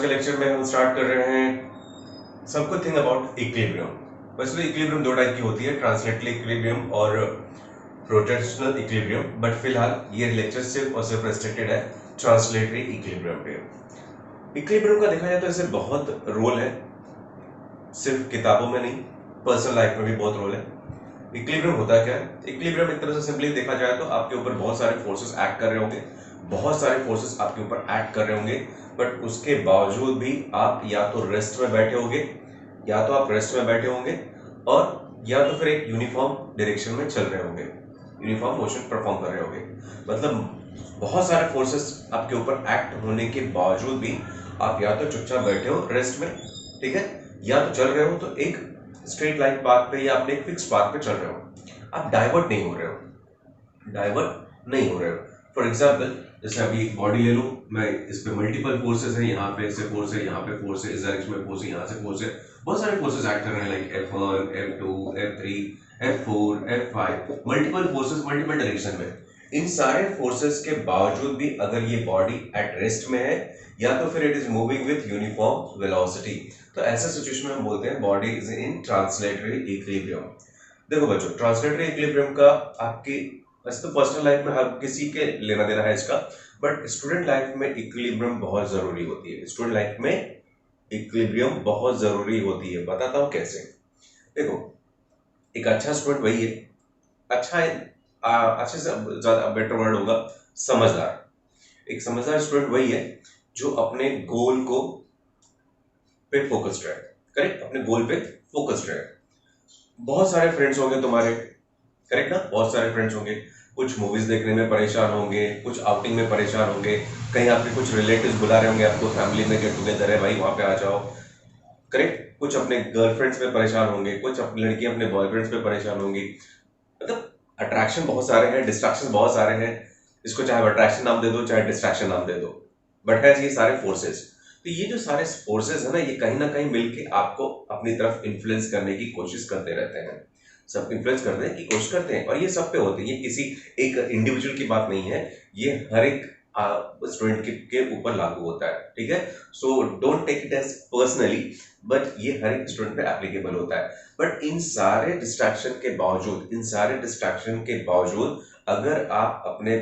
के लेक्चर में हम स्टार्ट कर रहे हैं सबको थिंक अबाउट इक्विलिब्रियम। वैसे तो इक्विलिब्रियम दो टाइप की होती है, ट्रांसलेटरी इक्विलिब्रियम और रोटेशनल इक्विलिब्रियम, बट फिलहाल ये लेक्चर सिर्फ और सिर्फ रेस्ट्रिक्टेड है ट्रांसलेटरी इक्विलिब्रियम पे। इक्विलिब्रियम का देखा जाए तो ऐसे बहुत रोल है, सिर्फ किताबों में नहीं, पर्सनल लाइफ में भी बहुत रोल है। इक्विलिब्रियम होता क्या है? इक्विलिब्रियम एक तरह से सिंपली देखा जाए तो आपके ऊपर बहुत सारे फोर्सेस एक्ट कर रहे होंगे, बहुत सारे फोर्सेस आपके ऊपर एक्ट कर रहे होंगे, बट उसके बावजूद भी आप या तो रेस्ट में बैठे होंगे, और या तो फिर एक यूनिफॉर्म डायरेक्शन में चल रहे होंगे, यूनिफॉर्म मोशन परफॉर्म कर रहे होंगे। मतलब बहुत सारे फोर्सेस आपके ऊपर एक्ट होने के बावजूद भी आप या तो चुपचाप बैठे हो रेस्ट में, ठीक है, या तो चल रहे हो तो एक स्ट्रेट लाइन पाथ पे या अपने एक फिक्स पाथ पे चल रहे हो, आप डाइवर्ट नहीं हो रहे हो। फॉर एग्जाम्पल, जैसे अभी बॉडी ले लूं मैं, इस पे मल्टीपल फोर्सेस है, यहाँ पे से फोर्स है, यहाँ पे फोर्स है, इस डायरेक्शन में फोर्स है, यहाँ से फोर्स है, बहुत सारे फोर्सेस एक्ट कर रहे हैं, like F1, F2, F3, F4, F5, multiple forces multiple direction में। इन सारे फोर्सेस के बावजूद भी अगर ये बॉडी एट रेस्ट में है या तो फिर it is moving with uniform velocity, तो ऐसे सिचुएशन में हम बोलते हैं body is in translatory equilibrium. देखो बच्चों, ट्रांसलेटरी इक्विलिब्रियम का आपकी वैसे तो पर्सनल लाइफ में हर किसी के लेना देना है इसका, बट स्टूडेंट लाइफ में इक्विलिब्रियम बहुत जरूरी होती है। स्टूडेंट लाइफ में इक्विलिब्रियम बहुत जरूरी होती है, बताता हूं कैसे। देखो, एक अच्छा स्टूडेंट वही है, अच्छा है, अच्छे से ज्यादा बेटर वर्ड होगा समझदार। एक समझदार स्टूडेंट वही है जो अपने गोल को पे फोकस्ड रहे, करेक्ट, अपने गोल पे फोकस्ड रहे। बहुत सारे फ्रेंड्स होंगे तुम्हारे, करेक्ट ना, बहुत सारे फ्रेंड्स होंगे, कुछ मूवीज देखने में परेशान होंगे, कुछ आउटिंग में परेशान होंगे, कहीं आपके कुछ रिलेटिव्स बुला रहे होंगे आपको, फैमिली में गेट टुगेदर है भाई वहां पे आ जाओ, करेक्ट, कुछ अपने गर्लफ्रेंड्स पे परेशान होंगे, कुछ अपनी लड़की अपने बॉयफ्रेंड्स पे परेशान होंगी। मतलब अट्रैक्शन बहुत सारे हैं, डिस्ट्रैक्शन बहुत सारे हैं, इसको चाहे अट्रैक्शन नाम दे दो चाहे डिस्ट्रैक्शन नाम दे दो, बट है ये सारे फोर्सेस। तो ये जो सारे फोर्सेस है ना, ये कहीं ना कहीं मिलके आपको अपनी तरफ इन्फ्लुएंस करने की कोशिश करते रहते हैं, सब इन्फ्लुएंस करने की कोशिश करते हैं, और ये सब पे होते हैं, ये किसी एक इंडिविजुअल की बात नहीं है, ये हर एक स्टूडेंट के ऊपर लागू होता है, ठीक है। So don't take it as personally, but ये हर एक स्टूडेंट पे एप्लीकेबल होता है। बट इन सारे डिस्ट्रैक्शन के बावजूद अगर आप अपने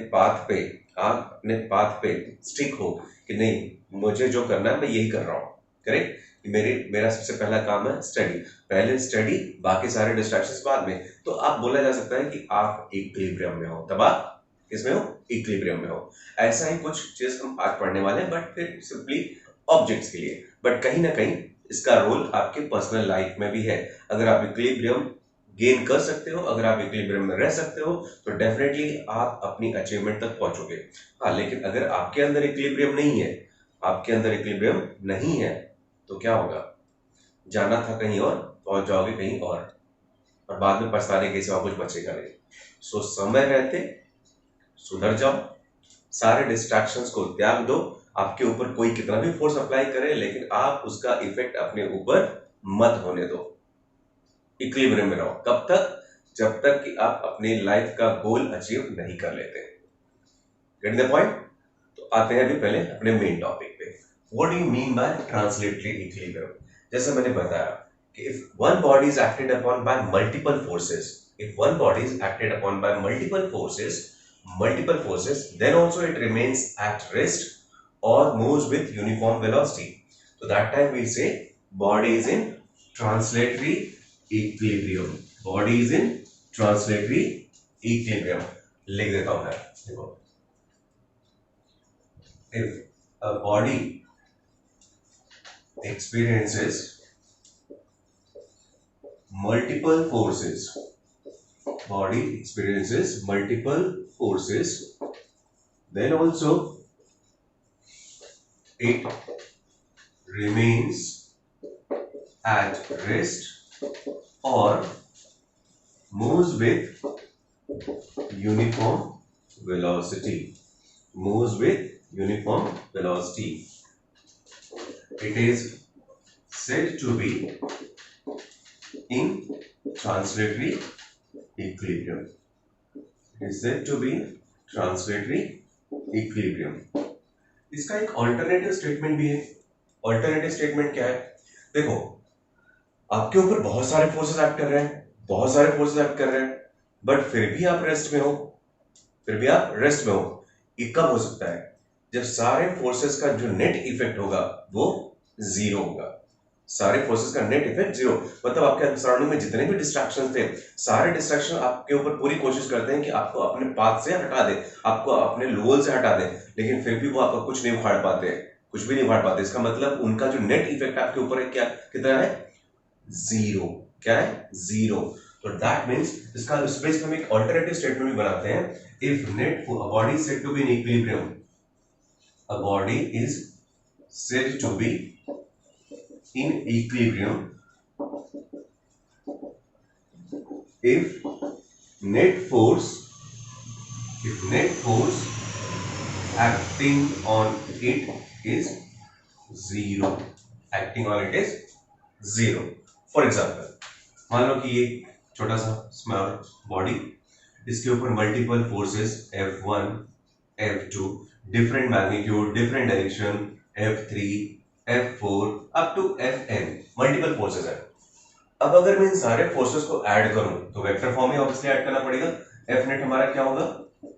पाथ पे स्टिक हो कि नहीं, मुझे जो करना है मैं यही कर रहा हूँ, करेक्ट, मेरा सबसे पहला काम है स्टडी, पहले स्टडी, बाकी सारे डिस्ट्रैक्शंस बाद में, तो आप बोला जा सकता है कि आप इक्विलिब्रियम में हो, तब आप किसमें हो? इक्विलिब्रियम में हो। ऐसा ही कुछ चीज हम आज पढ़ने वाले हैं, बट फिर सिंपली ऑब्जेक्ट्स के लिए, बट कहीं ना कहीं इसका रोल आपके पर्सनल लाइफ में भी है। अगर आप इक्विलिब्रियम गेन कर सकते हो, अगर आप इक्विलिब्रियम में रह सकते हो, तो डेफिनेटली आप अपनी अचीवमेंट तक पहुंचोगे। हाँ, लेकिन अगर आपके अंदर इक्विलिब्रियम नहीं है, तो क्या होगा? जाना था कहीं और, पहुंच जाओगे कहीं और बाद में पछताने के सिवा कुछ बचेगा नहीं। सो समय रहते सुधर जाओ, सारे डिस्ट्रैक्शंस को त्याग दो, आपके ऊपर कोई कितना भी फोर्स अप्लाई करे लेकिन आप उसका इफेक्ट अपने ऊपर मत होने दो। इक्विलिब्रियम में रहो, कब तक? जब तक कि आप अपनी लाइफ का गोल अचीव नहीं कर लेते। Get the point? तो आते हैं अभी पहले अपने मेन टॉपिक पे। What do you mean by translatory equilibrium? जैसे मैंने बताया कि if one body is acted upon bye multiple forces, multiple forces, then also it remains at rest or moves with uniform velocity. So that time we say body is in translatory equilibrium. लिख देता हूं मैं, देखो, if a body experiences multiple forces, then also it remains at rest or moves with uniform velocity. It is said to be in translatory equilibrium. इसका एक alternative statement भी है, alternative statement क्या है? देखो, आपके ऊपर बहुत सारे फोर्सेस एक्ट कर रहे हैं, बहुत सारे फोर्सेस एक्ट कर रहे हैं, बट फिर भी आप रेस्ट में हो, फिर भी आप रेस्ट में हो। ये कब हो सकता है? जब सारे फोर्सेस का जो नेट इफेक्ट होगा वो जीरो होगा। सारे फोर्सेस का नेट इफेक्ट जीरो, मतलब आपके सराउंडिंग में जितने भी डिस्ट्रैक्शन थे, सारे डिस्ट्रैक्शन आपके ऊपर पूरी कोशिश करते हैं कि आपको अपने पाथ से हटा दे, आपको अपने लोल से हटा दे, लेकिन फिर भी वो आपका कुछ नहीं उखाड़ पाते, कुछ भी नहीं उखाड़ पाते। इसका मतलब उनका जो नेट इफेक्ट आपके ऊपर है क्या, कितना है? जीरो। क्या है? जीरो। तो दैट मींस इसका स्पेस में हम एक अल्टरनेटिव स्टेटमेंट भी बनाते हैं। If net for a body said to be in equilibrium, a body is said to be in equilibrium if net force acting on it is zero, acting on it is zero. For example, मान लो कि ये छोटा सा small body, इसके ऊपर multiple forces F1 F2 different magnitude different direction F3 F4 up to Fn multiple forces है। अब अगर मैं इन सारे फोर्सेस को ऐड करूं तो वेक्टर फॉर्म में ऑब्वियसली ऐड करना पड़ेगा। एफ नेट हमारा क्या होगा?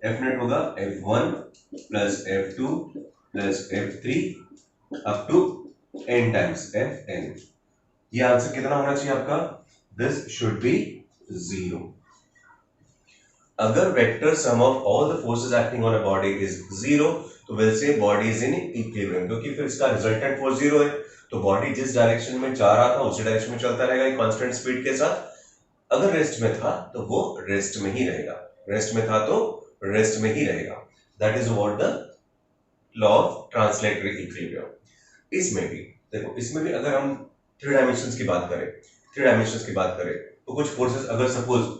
एफ नेट होगा F1 plus F2 plus F3 up to n times Fn। ये आंसर कितना होना चाहिए आपका? This should be zero. अगर vector sum of all the forces acting on a body is zero तो will say body is in equilibrium, क्योंकि फिर इसका रिजल्टेंट फोर्स जीरो है, तो बॉडी जिस डायरेक्शन में जा रहा था उसी डायरेक्शन में चलता रहेगा कांस्टेंट स्पीड के साथ। अगर रेस्ट में था तो वो रेस्ट में ही रहेगा, रेस्ट में था तो रेस्ट में ही रहेगा। That is what the law of translatory equilibrium. इसमें भी देखो, इसमें भी अगर हम थ्री डायमेंशंस की बात करें, थ्री डायमेंशंस की बात करें तो कुछ फोर्सेस अगर सपोज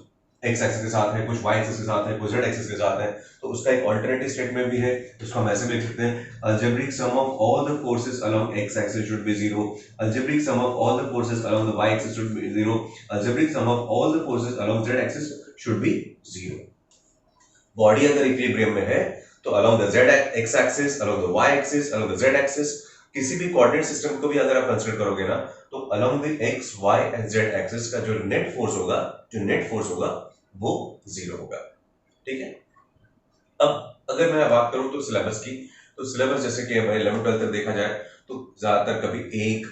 एक्स एक्सिस के साथ है, कुछ वाई एक्सिस के साथ है, कुछ जेड एक्सिस के साथ है, तो उसका एक अल्टरनेटिव स्टेटमेंट भी है, इसको हम ऐसे भी लिख सकते हैं algebraic sum of all the forces along X axis should be zero, algebraic sum of all the forces along the Y axis should be zero, algebraic sum of all the forces along Z axis should be zero. Body अगर equilibrium में है तो along the Z X axis, along the Y axis, along the Z axis, किसी भी coordinate system को भी अगर आप कंसीडर करोगे ना तो along the X Y and Z axis का जो नेट फोर्स होगा, जो नेट फोर्स होगा वो जीरो होगा। ठीक है। अब अगर मैं बात करूं तो सिलेबस की, तो सिलेबस जैसे कि भाई 11 12 तक देखा जाए तो ज्यादातर कभी एक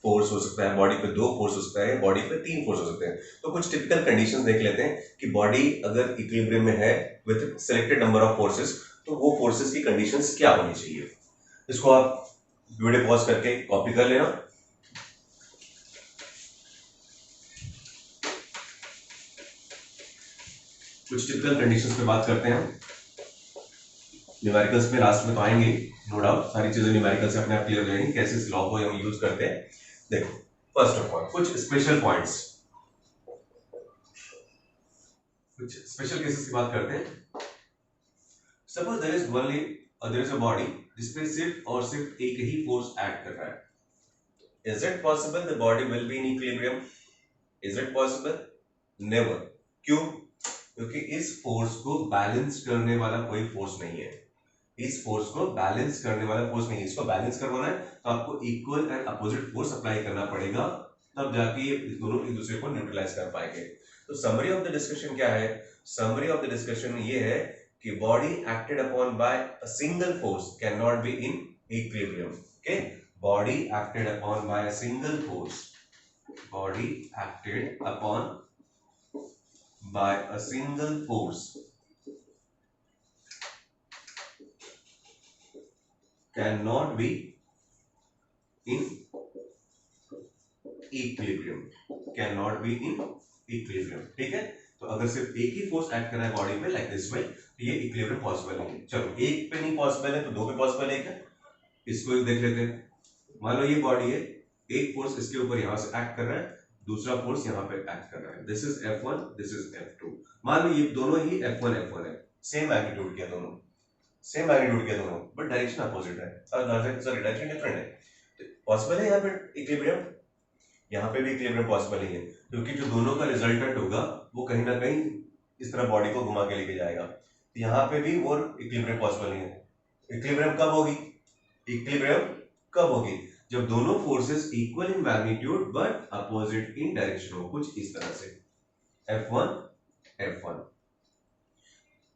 फोर्स हो सकता है बॉडी पे, दो फोर्स हो सकता है बॉडी पे, तीन फोर्स हो सकते हैं। तो कुछ टिपिकल कंडीशंस देख लेते हैं कि बॉडी अगर इक्विलिब्रियम में है with selected number of forces तो वो फोर्सेस की कंडीशंस क्या होनी चाहिए। इसको आप वीडियो पॉज करके कॉपी कर लेना। कुछ टिपिकल कंडीशंस पे बात करते हैं। न्यूमेरिकल्स में लास्ट में तो आएंगे, नो डाउट सारी चीजें न्यूमेरिकल से अपने आप क्लियर हो जाएंगी कैसे इस लॉ को हम यूज करते हैं। देखो, फर्स्ट ऑफ ऑल कुछ स्पेशल पॉइंट्स, कुछ स्पेशल केसेस की बात करते हैं। Suppose there is only there is a body जिसपे सिर्फ और सिर्फ एक ही फोर्स एक्ट कर रहा है। Is it possible the body will be in equilibrium? Is it possible? Never. क्यों? क्योंकि इस फोर्स को बैलेंस करने वाला कोई फोर्स नहीं है, इस फोर्स को बैलेंस करने वाला फोर्स नहीं है। इसको बैलेंस करवाना है तो आपको equal and opposite force apply करना पड़ेगा, तब जाके ये दोनों एक दूसरे को न्यूट्रलाइज कर पाएंगे। तो समरी ऑफ द डिस्कशन क्या है? समरी ऑफ द डिस्कशन ये है कि body acted upon bye a single force can not be in equilibrium. Okay, body acted upon bye a single force, body acted upon by a single force cannot be in equilibrium, cannot be in equilibrium। ठीक है, तो अगर सिर्फ एक ही force act कर रहा है body पे लाइक दिस वे तो ये इक्विलिब्रियम पॉसिबल नहीं है। चलो, एक पे नहीं पॉसिबल है तो दो पे पॉसिबल है क्या? इसको देख लेते हैं। मान लो ये बॉडी है, एक फोर्स इसके ऊपर यहां से एक्ट कर रहा है, दूसरा फोर्स यहाँ पे एक्ट कर रहा है। This is F1, this is F2। मान लो ये दोनों ही F1 F1 है, सेम मैग्नीट्यूड के दोनों, सेम मैग्नीट्यूड के दोनों, बट डायरेक्शन अपोजिट है, सॉरी डायरेक्शन डिफरेंट है। तो पॉसिबल है यहाँ पे इक्विलिब्रियम? यहाँ पे भी इक्विलिब्रियम पॉसिबल नहीं है, क्योंकि जो दोनों का रिजल्टेंट होगा वो कहीं ना कहीं इस तरह बॉडी को घुमा के लेके जाएगा। तो यहाँ पे भी वो इक्विलिब्रियम पॉसिबल नहीं है। इक्विलिब्रियम कब होगी? इक्विलिब्रियम कब होगी? जब दोनों forces equal in magnitude but opposite in direction हो, कुछ इस तरह से F1 F1।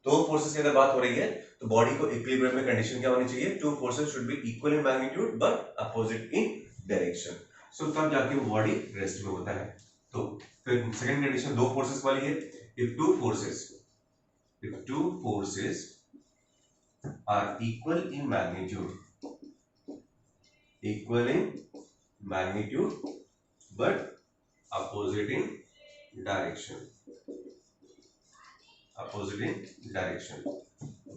दो फोर्सेस की अगर बात हो रही है तो बॉडी को इक्विलिब्रियम में कंडीशन क्या होनी चाहिए, two forces should be equal in magnitude but opposite in direction. So तब जाके वो बॉडी रेस्ट में होता है। तो फिर सेकंड कंडीशन दो फोर्सेस वाली है, if two forces are equal in magnitude but opposite in direction,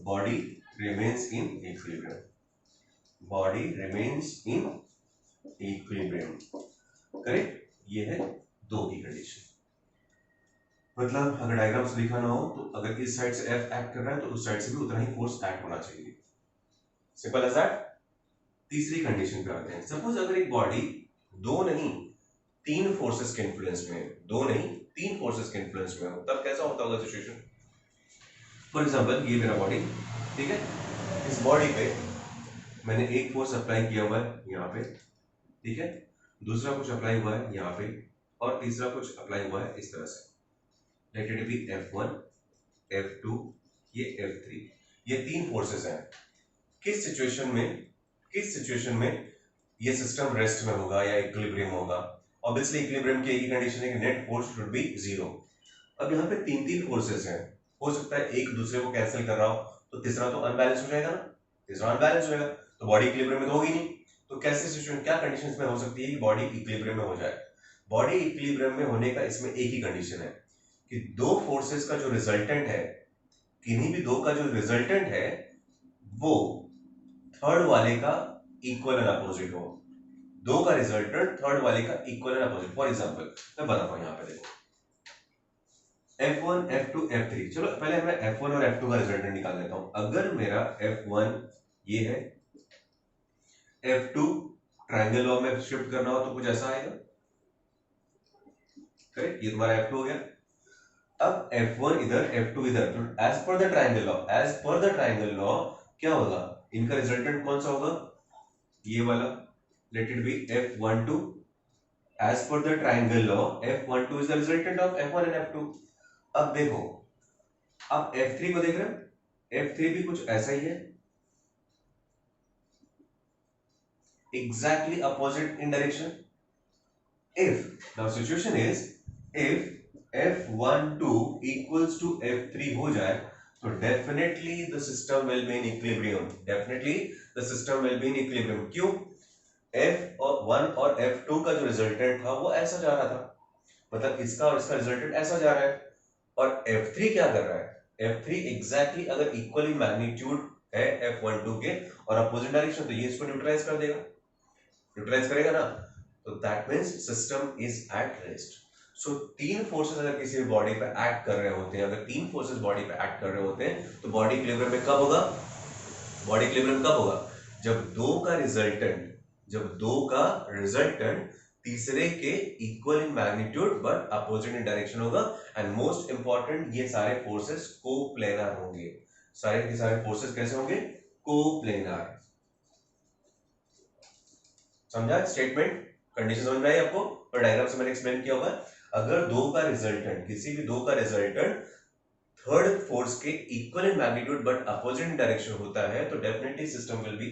body remains in equilibrium, correct. ये है दो की कंडीशन। मतलब अगर डायग्राम से दिखाना हो तो अगर इस साइड से F एक्ट कर रहा है तो उस साइड से भी उतना ही फोर्स एक्ट होना चाहिए, सिंपल एज दैट। तीसरी कंडीशन पे आते हैं। सपोज अगर एक बॉडी दो नहीं तीन फोर्सेस के इन्फ्लुएंस में, दो नहीं तीन फोर्सेस के इन्फ्लुएंस में हो, तब कैसा होता होगा सिचुएशन। फॉर एग्जांपल ये मेरा बॉडी, ठीक है, इस बॉडी पे मैंने एक फोर्स अप्लाई किया हुआ है यहाँ पे, ठीक है, दूसरा कुछ अप्लाई हुआ है यहाँ पे, और तीसरा कुछ अप्लाई हुआ है इस तरह से। Let it be F1 F2 ये F3, ये तीन फोर्सेस हैं। किस सिचुएशन में ये सिस्टम रेस्ट में होगा या इक्विलिब्रियम होगा। ऑब्वियसली इक्विलिब्रियम की एक कंडीशन है कि net force should be zero. अब यहाँ पे तीन तीन फोर्सेस हैं, हो सकता है एक दूसरे को कैंसिल कर रहा हो, तो तीसरा तो अनबैलेंस हो जाएगा ना, तीसरा अनबैलेंस हो जाएगा तो बॉडी इक्विलिब्रियम में तो होगी नहीं। तो कैसे सिचुएशन, क्या कंडीशंस में हो सकती है कि बॉडी इक्विलिब्रियम में हो जाए। बॉडी इक्विलिब्रियम में होने का इसमें एक ही कंडीशन है कि दो फोर्सेस का जो रिजल्टेंट है, किन्हीं भी दो का जो रिजल्टेंट है वो थर्ड वाले का इक्वल एंड अपोजिट हो। दो का रिजल्टेंट थर्ड वाले का equal and opposite. For example मैं बताता हूं, यहां पे देखो F1 F2 F3। चलो पहले मैं F1 और F2 का रिजल्टेंट निकाल लेता हूं। अगर मेरा F1 ये है, F2 ट्रायंगल लॉ में शिफ्ट करना हो तो कुछ ऐसा आएगा, करेक्ट, ये तुम्हारा F2 हो गया। अब F1 इधर F2 इधर, तो as per the triangle law क्या होगा, इनका रिजल्टेंट कौन सा होगा, ये वाला। Let it be F12 as per the triangle law F12 is the resultant of F1 and F2। अब देखो, अब F3 को देख रहे हो, F3 भी कुछ ऐसा ही है, exactly opposite in direction। if now situation is if F12 equals to F3 हो जाए तो definitely the system will be in equilibrium, क्यों, F1 और F2 का जो रिजल्टेंट था वो ऐसा जा रहा था, मतलब इसका और इसका रिजल्टेंट ऐसा जा रहा है। और F3 क्या कर रहा है, F3 एग्जैक्टली अगर इक्वली मैग्नीट्यूड है F12 के और अपोजिट डायरेक्शन, तो ये इसको न्यूट्रलाइज कर देगा, न्यूट्रलाइज करेगा ना, तो that means system is at rest. So तीन फोर्सेस अगर किसी भी बॉडी पे एक्ट कर रहे होते हैं, अगर तीन फोर्सेस बॉडी पे एक्ट कर रहे होते हैं तो बॉडी इक्विलिब्रियम में कब होगा, जब दो का रिजल्टेंट तीसरे के equal in magnitude but opposite in direction होगा। एंड मोस्ट इंपॉर्टेंट, ये सारे फोर्सेस कोप्लेनर होंगे। सारे के सारे फोर्सेस कैसे होंगे, कोप्लेनर। समझा स्टेटमेंट, कंडीशन समझ में आई आपको, और डायग्राम से मैंने एक्सप्लेन किया होगा। अगर दो का रिजल्टेंट, किसी भी दो का रिजल्टेंट थर्ड फोर्स के equal in magnitude but opposite in direction होता है तो definitely system will be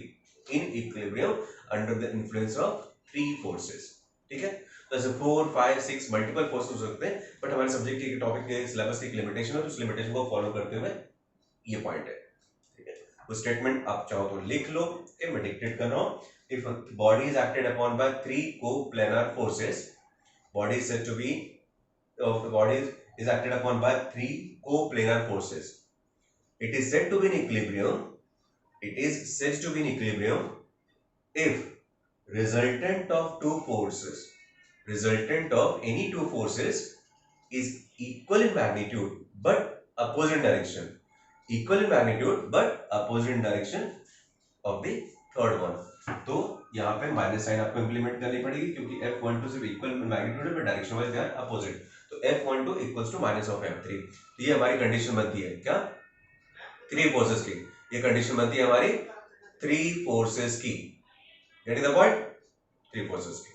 in equilibrium under the influence of three forces. ठीक है, तो ऐसे 4 5 6 मल्टीपल फोर्स हो सकते हैं, बट हमारे सब्जेक्ट के टॉपिक के सिलेबस की एक लिमिटेशन है, तो उस लिमिटेशन को फॉलो करते हुए ये पॉइंट है। ठीक है, वो स्टेटमेंट आप चाहो तो लिख लो, मैं डिक्टेट कर रहा हूं। If body is acted upon by three coplanar forces, body is said to be body is acted upon by three coplanar forces. It is said to be in equilibrium if resultant of any two forces is equal in magnitude but opposite direction of the third one। तो यहाँ पे minus sign आपको implement करनी पड़ेगी क्योंकि F12 सिर्फ equal magnitude है, direction wise they are opposite, तो F12 equals to minus of F3। तो ये हमारी कंडीशन बनती है क्या, थ्री फोर्सेस की, ये कंडीशन बनती है हमारी थ्री फोर्सेस की। गेटिंग द पॉइंट, 3 फोर्सेस की।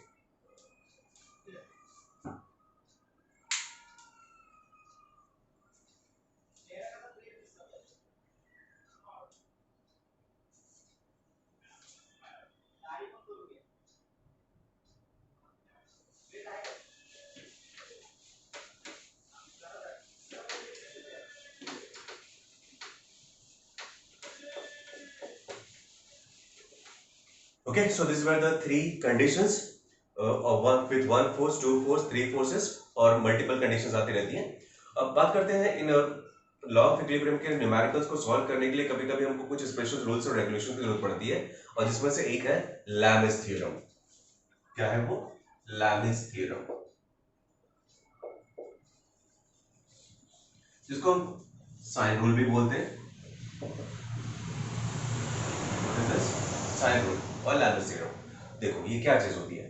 Okay, so these were the 3 conditions of one with 1 force, 2 force, 3 forces और multiple conditions आती रहती हैं। अब बात करते हैं इन लॉ ऑफ इक्विलिब्रियम के न्यूमेरिकल्स को सॉल्व करने के लिए कभी कभी हमको कुछ स्पेशल रूल्स और रेगुलेशन की जरूरत पड़ती है, और जिसमें से एक है लैमिस थ्योरम। क्या है वो? लैमिस थ्योरम, जिसको हम साइन रूल भी बोलते हैं, साइन रूल और लैमिस थ्योरम। देखो ये क्या चीज होती है,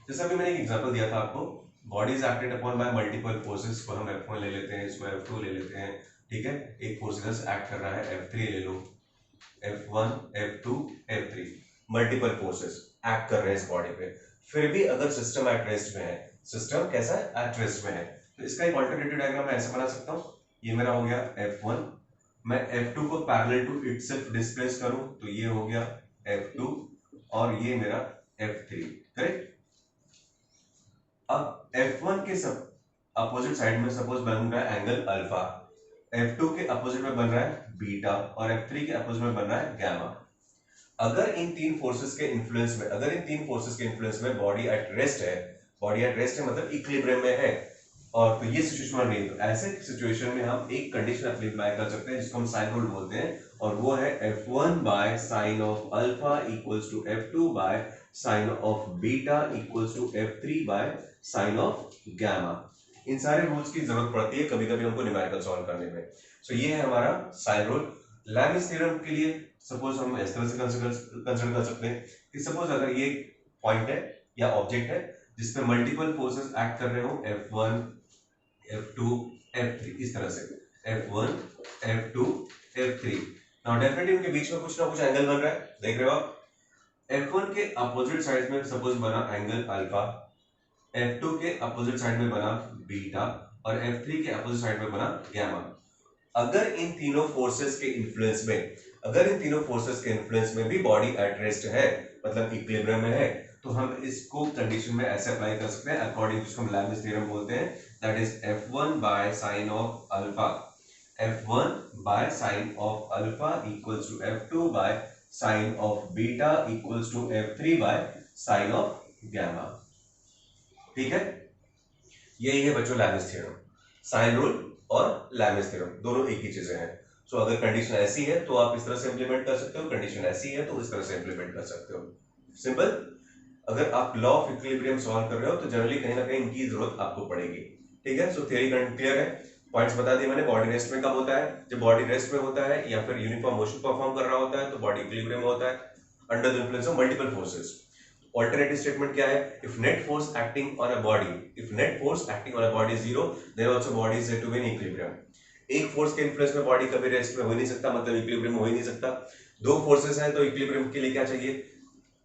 जैसे अभी मैंने एक एग्जांपल दिया था आपको, body is acted upon bye multiple forces, को हम F1 ले लेते हैं, इसको F2 ले लेते हैं, ठीक है। एक फोर्स इधर से एक्ट कर रहा है, F3 ले लो, F1 F2 F3, multiple forces act कर रहे हैं इस बॉडी पे। फिर भी अगर सिस्टम एट रेस्ट में है, सिस्टम कैसा है? एट रेस्ट में है, तो इसका एक अल्टरनेटिव डायग्राम मैं ऐसे बना सकता हूँ। ये मेरा हो गया F1, मैं F2 को पैरेलल टू इटसेल्फ डिस्प्लेस करूं तो ये हो गया F2, और ये मेरा F3, करेक्ट। अब F1 के सब अपोजिट साइड में सपोज बन रहा है एंगल अल्फा, F2 के अपोजिट में बन रहा है बीटा, और F3 के अपोजिट में बन रहा है गैमा। अगर इन तीन फोर्सेस के इन्फ्लुएंस में, अगर इन तीन फोर्सेस के इन्फ्लुएंस में बॉडी एट रेस्ट है, बॉडी एट रेस्ट है मतलब इक्विलिब्रियम में है, और तो ये सिचुएशन बन रही है, तो ऐसे सिचुएशन में हम एक कंडीशन अप्लाई कर सकते हैं जिसको हम साइन रूल बोलते हैं, और वो है F1 by sine of alpha equals to F2 by sine of beta equals to F3 by sine of gamma. इन सारे रूल्स की जरूरत पड़ती है कभी कभी हमको न्यूमेरिकल सॉल्व करने में। सो ये है हमारा साइन रूल। लैमिस थ्योरम के लिए सपोज हम इस तरह से कंसीडर कर सकते हैं कि सपोज अगर ये पॉइंट है या ऑब्जेक्ट है जिसपे मल्टीपल फोर्सेस एक्ट कर रहे हो, F1 F2 F3, इस तरह से F1 F2 F3, now definitely इनके बीच में कुछ ना कुछ एंगल बन रहा है, देख रहे हो आप। F1 के अपोजिट साइड में सपोज बना एंगल अल्फा, F2 के अपोजिट साइड में बना बीटा, और F3 के अपोजिट साइड में बना गैमा। अगर इन तीनों फोर्सेस के इन्फ्लुएंस में, अगर इन तीनों फोर्सेस के इन्फ्लुएंस में भी बॉडी एट रेस्ट है, मतलब इक्विलिब्रियम में है, तो हम इसको कंडीशन में ऐसे अप्लाई कर सकते हैं अकॉर्डिंग टू जिसको हम लैमिस थ्योरम बोलते हैं, that is F1 by sine of alpha, F1 by sine of alpha equals to F2 by sine of beta equals to F3 by sine of gamma. ठीक है, यही है बच्चों लैमिस थ्योरम। साइन रूल और Lami's theorem दोनों एक ही चीजें हैं। सो अगर कंडीशन ऐसी है तो आप इस तरह से इंप्लीमेंट कर सकते हो, कंडीशन ऐसी है तो इस तरह से इंप्लीमेंट कर सकते हो, सिंपल। अगर आप लॉ ऑफ इक्विलिब्रियम सॉल्व कर रहे हो तो जनरली कहीं ना कहीं इनकी जरूरत आपको पड़ेगी। ठीक है, सो थ्योरी क्लियर है, पॉइंट्स बता दिए मैंने। बॉडी रेस्ट में कब होता है? जब बॉडी रेस्ट में होता है या फिर यूनिफॉर्म मोशन परफॉर्म कर रहा होता है तो बॉडी इक्विलिब्रियम में होता है under the influence of multiple forces. Alternative statement क्या है? If net force acting on a body, if net force acting on a body is zero, then also body is said to be in equilibrium. एक force के influence में body कभी rest में हो ही नहीं सकता, मतलब इक्विलिब्रियम हो ही नहीं सकता। दो फोर्सेस हैं तो इक्विलिब्रियम के लिए क्या चाहिए?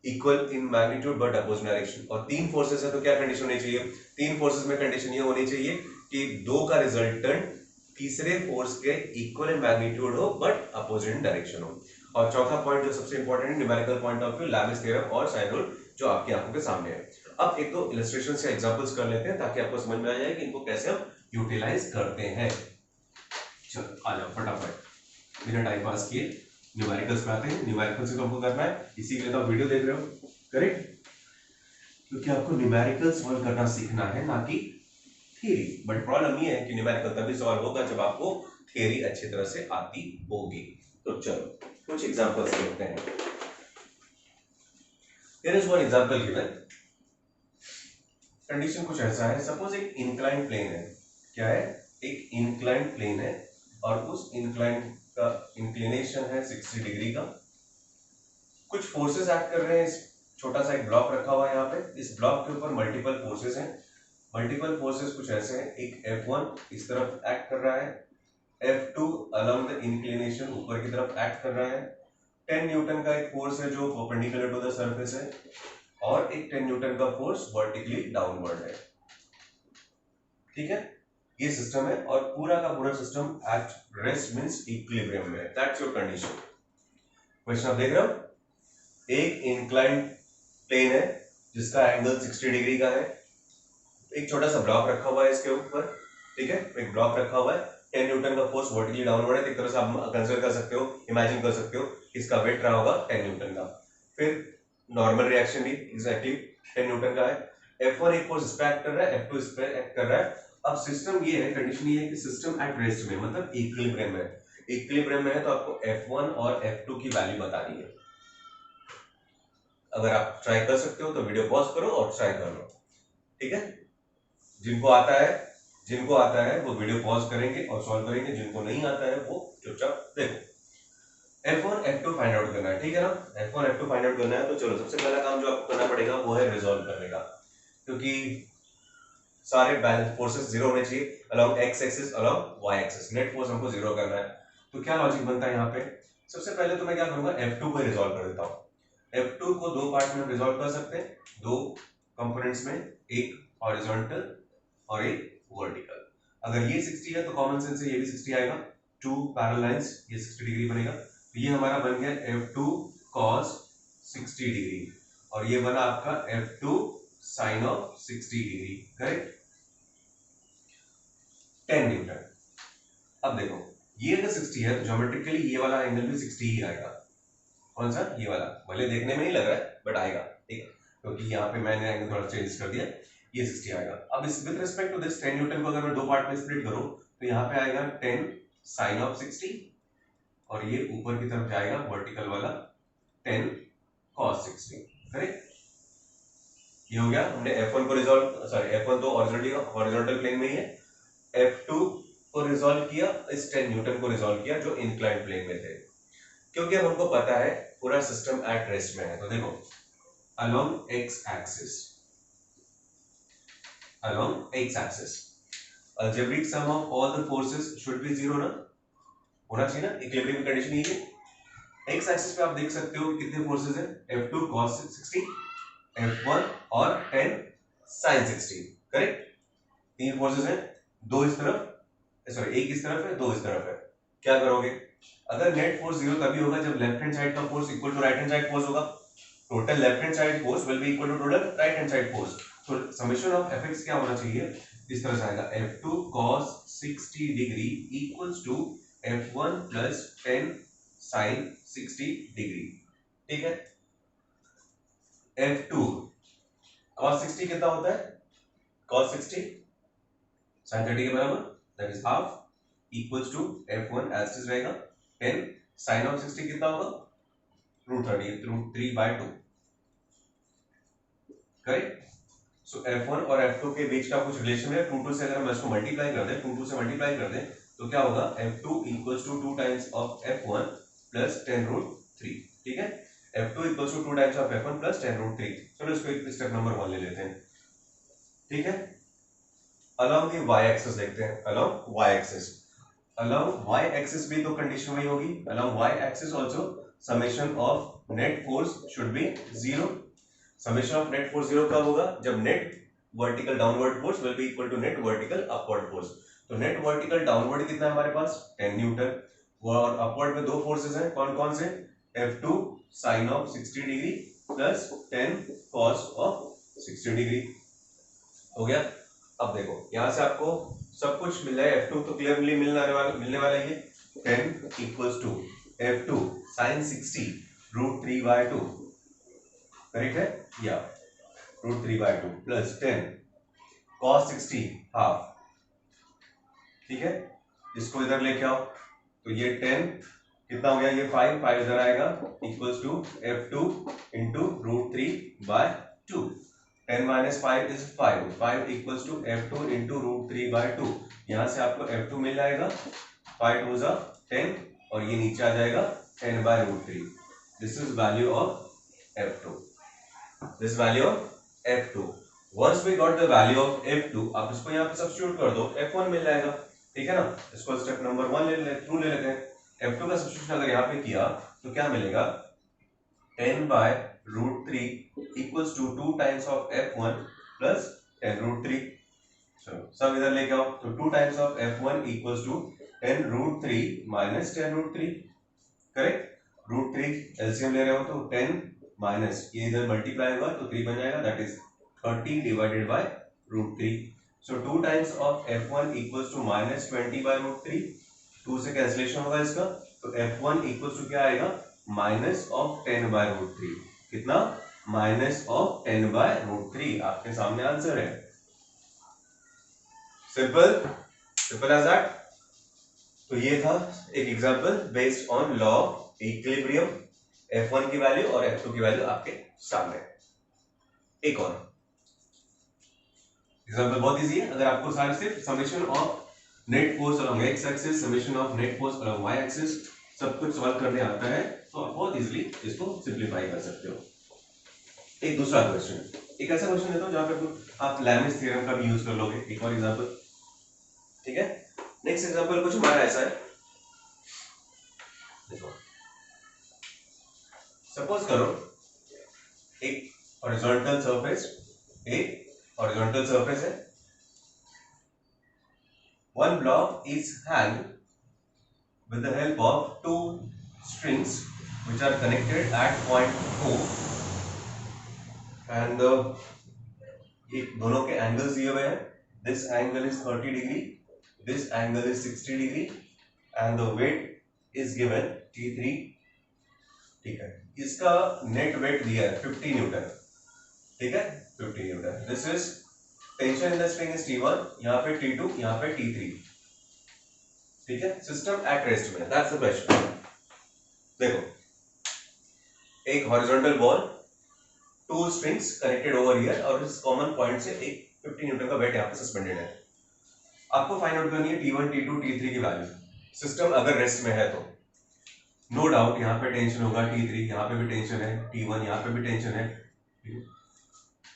Equal in magnitude but opposite direction. और तीन फोर्सेस है तो क्या कंडीशन होनी चाहिए? तीन फोर्सेस में कंडीशन ये होनी चाहिए कि दो का रिजल्टेंट तीसरे फोर्स के इक्वल इन मैग्नीट्यूड हो बट अपोजिट डायरेक्शन हो। और चौथा पॉइंट जो सबसे इंपॉर्टेंट है numerical point of view, Lami's theorem और साइन रूल जो आपकी आंखों के सामने है। अब एक दो इलस्ट्रेशन से एग्जांपल्स कर लेते हैं ताकि आपको समझ में आ जाए कि इनको कैसे हम यूटिलाइज करते हैं। चलो आ जाओ फटाफट, बिना टाइम पास किए न्यूमेरिकल्स पे आते हैं। न्यूमेरिकल्स से हमको करना है, इसी के लिए तो आप वीडियो देख रहे हो, करेक्ट? क्योंकि आपको न्यूमेरिकल सॉल्व करना सीखना है, ना कि थ्योरी। बट प्रॉब्लम ये है कि न्यूमेरिकल तभी सॉल्व होगा जब आपको थ्योरी अच्छी तरह से आती होगी। तो चलो कुछ एग्जांपल्स देखते हैं। Here is one example given. Condition कुछ ऐसा है, सपोज एक इंक्लाइन प्लेन है। क्या है? एक इंक्लाइन प्लेन है और उस इंक्लाइन का इंक्लिनेशन है 60 डिग्री का। कुछ फोर्सेस एक्ट कर रहे हैं, छोटा सा एक ब्लॉक रखा हुआ है यहाँ पे, इस ब्लॉक के ऊपर मल्टीपल फोर्सेस हैं। मल्टीपल फोर्सेस कुछ ऐसे हैं, एक F1 इस तरफ एक्ट कर रहा है, F2 अलोंग द इंक्लिनेशन ऊपर की तरफ एक्ट कर रहा है, 10 न्यूटन का एक फोर्स है जो परपेंडिकुलर टू द सरफेस है, और एक 10 न्यूटन का फोर्स वर्टिकली डाउनवर्ड है। ठीक है, ये सिस्टम है और पूरा का पूरा system at rest means equilibrium में है। That's your condition. क्वेश्चन आप देख रहे हो, एक इंक्लाइंड प्लेन है जिसका एंगल 60 डिग्री का है, एक छोटा सा ब्लॉक रखा हुआ है इसके ऊपर, ठीक है, एक ब्लॉक रखा हुआ है, 10 न्यूटन का फोर्स वर्टिकली डाउनवर्ड है, एक तरह से आप कंसीडर कर सकते हो, इमेजिन कर सकते हो इसका वेट रहा होगा 10 न्यूटन का। फिर नॉर्मल रिएक्शन भी एग्जैक्टली 10 न्यूटन का है, F1 एक फोर्स इस पे एक्ट कर रहा है, F2 इस पे एक्ट कर रहा है। अब सिस्टम ये है, कंडीशन ये है कि सिस्टम एट रेस्ट में मतलब इक्विलिब्रियम में, इक्विलिब्रियम में है, तो आपको F1 और F2 की वैल्यू बतानी है। अगर आप ट्राई कर सकते हो तो वीडियो पॉज करो और ट्राई कर लो, ठीक है। जिनको आता है वो वीडियो पॉज करेंगे और सॉल्व करेंगे, जिनको नहीं आता है वो चुपचाप देखो। F1 F2 फाइंड आउट करना है, ठीक है ना, F1 F2 फाइंड आउट करना है। तो चलो सबसे पहला काम जो आपको करना पड़ेगा वो है रिजॉल्व करने का, क्योंकि सारे बैलेंस फोर्सेस जीरो होने चाहिए along x axis along y axis, net force हमको जीरो करना है। तो क्या लॉजिक बनता है यहाँ पे, सबसे पहले तो मैं क्या करूंगा, F2 को रिजॉल्व कर देता हूँ। F2 को दो पार्ट में रिजॉल्व कर सकते हैं, दो कंपोनेंट्स में, एक हॉरिजॉन्टल और एक वर्टिकल। अगर ये 60 है तो कॉमन सेंस से ये भी 60 आएगा, टू पैरेलल लाइंस, ये 60 डिग्री बनेगा, तो ये हमारा बन गया F2 cos 60 डिग्री और ये बना आपका F2 sin of 60 degree, correct, 10 Newton. अब देखो ये अगर 60 है तो ज्योमेट्रिकली ये वाला एंगल भी 60 ही आएगा। कौन सा, ये वाला, भले देखने में नहीं लग रहा है बट आएगा, ठीक है, क्योंकि यहाँ पे मैंने एंगल थोड़ा चेंज कर दिया, ये 60 आएगा। अब इस with respect to this 10 newton को अगर मैं दो पार्ट में स्प्लिट करूं तो यहाँ पे आएगा 10 sin ऑफ 60 और ये ऊपर की तरफ जाएगा वर्टिकल वाला 10 cos 60, करेक्ट। ये हो गया, हमने F1 को रिजॉल्व, सॉरी F1 तो हॉरिजॉन्टल प्लेन में ही है, F2 को रिजॉल्व किया, इस 10 न्यूटन को रिजॉल्व किया जो इंक्लाइंड प्लेन में थे, क्योंकि अब हमको पता है पूरा सिस्टम एट रेस्ट में है। तो देखो along x axis algebraic sum of all the forces should be zero ना, होना चाहिए ना, इक्विलिब्रियम कंडीशन ये है। x एक्सिस पे आप देख सकते हो कितने फोर्सेस हैं, F2 cos 60, F1 और 10 sin 60, करेक्ट, तीन फोर्सेस हैं, दो इस तरफ, सॉरी एक इस तरफ है, दो इस तरफ है। क्या करोगे, अगर नेट फोर्स जीरो तभी होगा जब लेफ्ट हैंड साइड का force equal to right hand side force होगा, total left hand side force will be equal to total right hand side force. तो समेशन ऑफ fx क्या होना चाहिए, इस तरह से आएगा, F2 cos 60 degree equals to F1 plus 10 sin 60 degree, ठीक है। F2 cos 60 कितना होता है, cos 60 sin 30 के बराबर, that is half, equals to F1 as it रहेगा, 10 sin ऑफ 60 कितना होगा, √30 √3/2, करेक्ट। सो F1 और F2 के बीच का कुछ रिलेशन है, 2 से अगर हम इसको मल्टीप्लाई कर दें, 2 से मल्टीप्लाई कर दें तो क्या होगा, F2 equals to 2 times of F1 plus 10√3, ठीक है, F2 equals to 2 times of F1 plus 10√3। चलो इसको स्टेप नंबर 1 ले लेते हैं, ठीक है। अलोंग द y एक्सिस देखते हैं, along y axis, along y axis भी तो कंडीशन वही होगी, along y axis also summation of net force should be zero. Summation of net force zero कब होगा, जब net vertical downward force will be equal to net vertical upward force. तो net vertical downward कितना है हमारे पास, 10 Newton, और upward में दो फोर्सेस हैं, कौन कौन से, F2 sin of 60 degree plus 10 cos of 60 degree, हो गया। अब देखो यहां से आपको सब कुछ मिल रहा है, F2 तो क्लियरली मिलने वाला है, 10 equals to F2 sin 60 √3/2, correct है, या √3/2 प्लस 10 cos 60 हाफ, ठीक है। इसको इधर लेके आओ तो ये 10 कितना हो गया, ये 5 इधर आएगा, equals to F2 into √3/2, 10 minus 5 is 5 equals to F2 into √3/2। यहां से आपको F2 मिल जाएगा, 5 2 जा 10 और ये नीचे आ जाएगा 10/√3। This is value of F2, this value of F2। Once we got the value of F2, आप इसको यहाँ पे सब्स्टिट्यूट कर दो, F1 मिल जाएगा, ठीक है ना। इसको स्टेप नंबर 1 ले लेते हैं, F2 का सब्स्टिट्यूशन अगर यहाँ पे किया तो क्या मिलेगा, 10/√3 root three equals to 2 times of f1 plus 10 root three. चलो सब इधर लेके आओ, तो 2 times of f1 equals to 10 root three minus 10 root three. Correct, root three LCM ले रहे हो तो 10 माइनस ये इधर मल्टीप्लाई होगा तो 3 बन जाएगा, that is 30 divided by root three. So 2 times of f1 equals to minus 20 by root three. 2 से कैंसिलेशन होगा इसका, तो f1 इक्वल्स टू क्या आएगा, minus of 10 by root three. कितना, minus of 10 by root three. आपके सामने आंसर है, सिंपल, सिंपल एज दैट। तो ये था एक example based on law of equilibrium. F1 की वैल्यू और F2 की वैल्यू आपके सामने। एक और एग्जांपल बहुत इजी है, अगर आपको सारे सिर्फ summation of net force along x axis, summation of net force along y axis सब कुछ सॉल्व करने आता है तो आप बहुत इजीली इसको सिंपलीफाई कर सकते हो। एक दूसरा क्वेश्चन, एक ऐसा क्वेश्चन देता हूं जहां पे आप लैमिस थ्योरम का भी यूज कर लोगे। एक और एग्जांपल, ठीक है। नेक्स्ट एग्जांपल कुछ हमारा ऐसा है, देखो सपोज करो एक हॉरिजॉन्टल सरफेस, एक हॉरिजॉन्टल सरफेस है, one block is hung with the help of two strings which are connected at point O and एक दोनों के एंगल्स दिए हुए हैं, this angle is 30 degree, this angle is 60 degree and the weight is given T3, ठीक है। इसका net wait दिया है 50 न्यूटन, ठीक है, 50 Newton. This is tension in the spring is T1, यहाँ पे T2, यहाँ पे T3, ठीक है। सिस्टम एट रेस्ट में, दैट्स द क्वेश्चन। देखो एक horizontal ball, two strings connected over here और इस कॉमन पॉइंट से एक 50 न्यूटन का वेट यहाँ पे सस्पेंडेड है। आपको फाइंड आउट करनी है T1, T2, T3 की वैल्यू। सिस्टम अगर रेस्ट में है तो नो डाउट यहाँ पे टेंशन होगा T3, यहाँ पे भी टेंशन है, T1 यहाँ पे भी टेंशन है।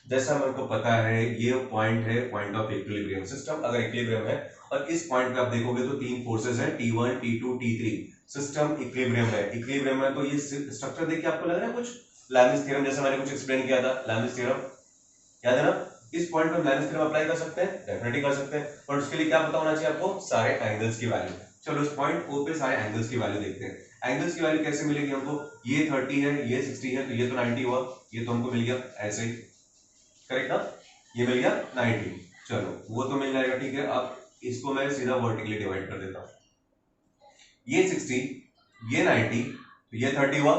जैसा हमको पता है ये पॉइंट है पॉइंट ऑफ इक्विलिब्रियम। सिस्टम अगर इक्विलिब्रियम है और इस पॉइंट पे आप देखोगे तो तीन फोर्सेस हैं T1, T2, T3। System equilibrium है, इक्विलिब्रियम है तो ये स्ट्रक्चर देख के आपको लग रहा है कुछ लैमिस थ्योरम जैसा मैंने कुछ एक्सप्लेन किया था, लैमिस थ्योरम याद है ना। इस पॉइंट पे लैमिस थ्योरम अप्लाई कर सकते हैं, डेफिनेटली कर सकते हैं, पर उसके लिए क्या पता होना चाहिए आपको, सारे एंगल्स की वैल्यू। चलो इस पॉइंट O पे सारे एंगल्स की वैल्यू देखते हैं। एंगल्स की वैल्यू कैसे मिलेगी हमको, ये 30 है, ये 60 है, तो ये तो 90 हुआ, ये तो हमको मिल गया ऐसे ही, करेक्ट ना, ये मिल गया 90। चलो वो तो मिल जाएगा, ठीक है। अब इसको मैं सीधा वर्टिकली डिवाइड कर देता हूं, ये 60, ये 90, तो ये 30 हुआ।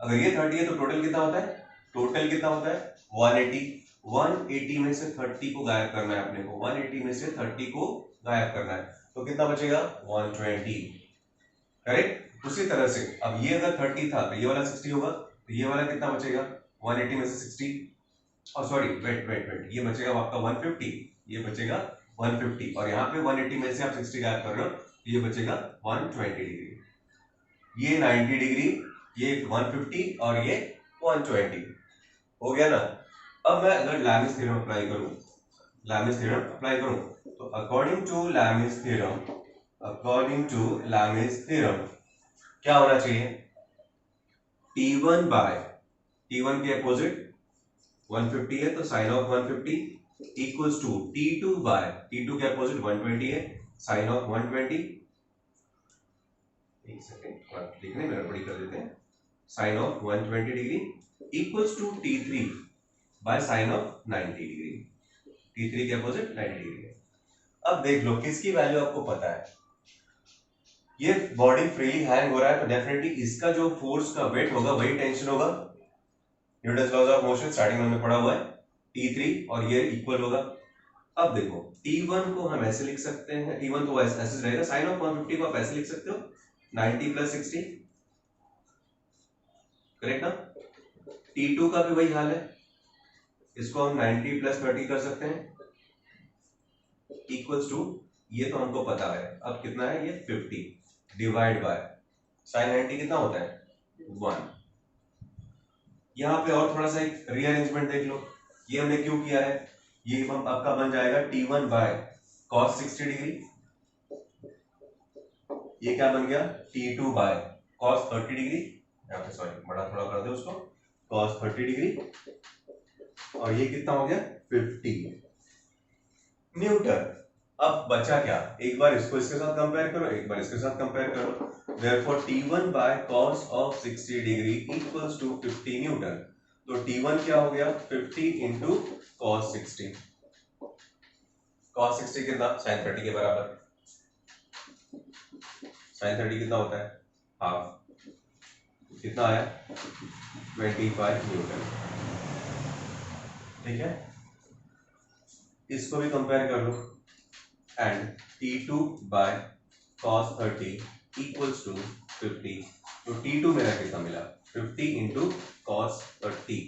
अगर ये 30 है तो टोटल कितना होता है, टोटल कितना होता है 180। 180 में से 30 को गायब करना है अपने को, 180 में से 30 को गायब करना है, तो कितना बचेगा 120, करेक्ट। उसी तरह से अब ये अगर 30 था तो ये वाला 60 होगा, तो ये वाला कितना बचेगा 180 में से 60, और सॉरी वेट वेट वेट, ये बचेगा आपका 150, ये बचेगा 150, और यहाँ पे 180 में से आप 60 गायब कर रहे हो तो ये बचेगा 120 डिग्री। ये 90 डिग्री, ये 150 और ये 120 हो गया ना। अब मैं अगर लैमिस थ्योरम अप्लाई करूं, लैमिस थ्योरम अप्लाई करूं तो according to Lami's theorem, according to Lami's theorem क्या होना चाहिए, T1 बाय T1 के अपोजिट 150 है तो sine of 150 equals to T2 by T2 के अपोजिट 120 है, साइन ऑफ 120। एक सेकेंड लिखने में गड़बड़ी कर देते हैं, sine of 120 degree equals to T3 by sine of 90 degree, T3 के अपोजिट 90 डिग्री। अब देख लो किसकी वैल्यू आपको पता है, ये बॉडी फ्रीली हैंग हो रहा है तो डेफिनेटली इसका जो फोर्स का वेट होगा वही टेंशन होगा। Newton's laws of motion starting में हमने पढ़ा हुआ है, T3 और ये इक्वल होगा। अब देखो T1 को हम ऐसे लिख सकते हैं, T1 तो ऐसे रहेगा, साइन ऑफ 150 को आप ऐसे लिख सकते हो 90 प्लस 60, करेक्ट ना। T2 का भी वही हाल है, इसको हम 90 प्लस 30 कर सकते हैं इक्वल्स टू, ये तो हमको पता है, अब कितना है ये 50 डिवाइड बाय साइन 90 कितना होता है 1। यहाँ पे और थोड़ा सा एक रीअरेंजमेंट देख लो, ये हमने क्यों किया है, ये हम आपका बन जाएगा T1 बाय cos 60 डिग्री, ये क्या बन गया T2 बाय cos 30 डिग्री, यहाँ पे सॉरी बड़ा थोड़ा कर दे उसको, cos 30 डिग्री, और ये कितना हो गया 50 न्यूटन। अब बचा क्या, एक बार इसको इसके साथ कंपेयर करो, एक बार इसके साथ कंपेयर करो। Therefore T1 by cos of 60 degree equals to 50 Newton. तो T1 क्या हो गया 50 into cos 60। cos 60 कितना, sin 30 के बराबर। sin 30 कितना होता है हाफ, कितना आया 25 न्यूटन। ठीक है, इसको भी कंपेयर कर लो, and T2 by cos 30 equals to 50। तो T2 मेरा कितना मिला 50 into cos 30।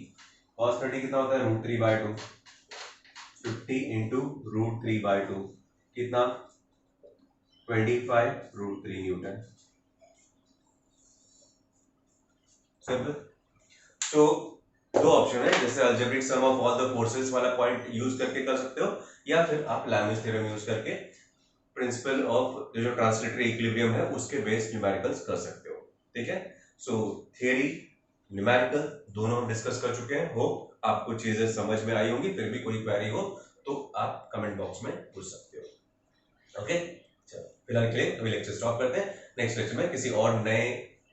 cos 30 कितना होता है √3/2, 50 into √3/2 कितना 25 √3 न्यूटन। सिंपल। तो दो ऑप्शन है, जैसे algebraic sum of all the forces वाला पॉइंट यूज करके कर सकते हो, या फिर आप लैमिस थ्योरम यूज करके प्रिंसिपल ऑफ जो ट्रांसलेटरी इक्विलिब्रियम है उसके बेस्ड न्यूमेरिकल्स कर सकते हो। ठीक है, सो थियरी न्यूमेरिकल दोनों डिस्कस कर चुके हैं। हो आपको चीजें समझ में आई होंगी, फिर भी कोई क्वेरी हो तो आप कमेंट बॉक्स में पूछ सकते हो। ओके, चलो फिलहाल के लिए अभी लेक्चर स्टॉप करते हैं, नेक्स्ट लेक्चर में किसी और नए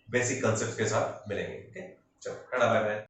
बेसिक कॉन्सेप्ट्स के साथ मिलेंगे। ओके, चलो टाटा बाय बाय।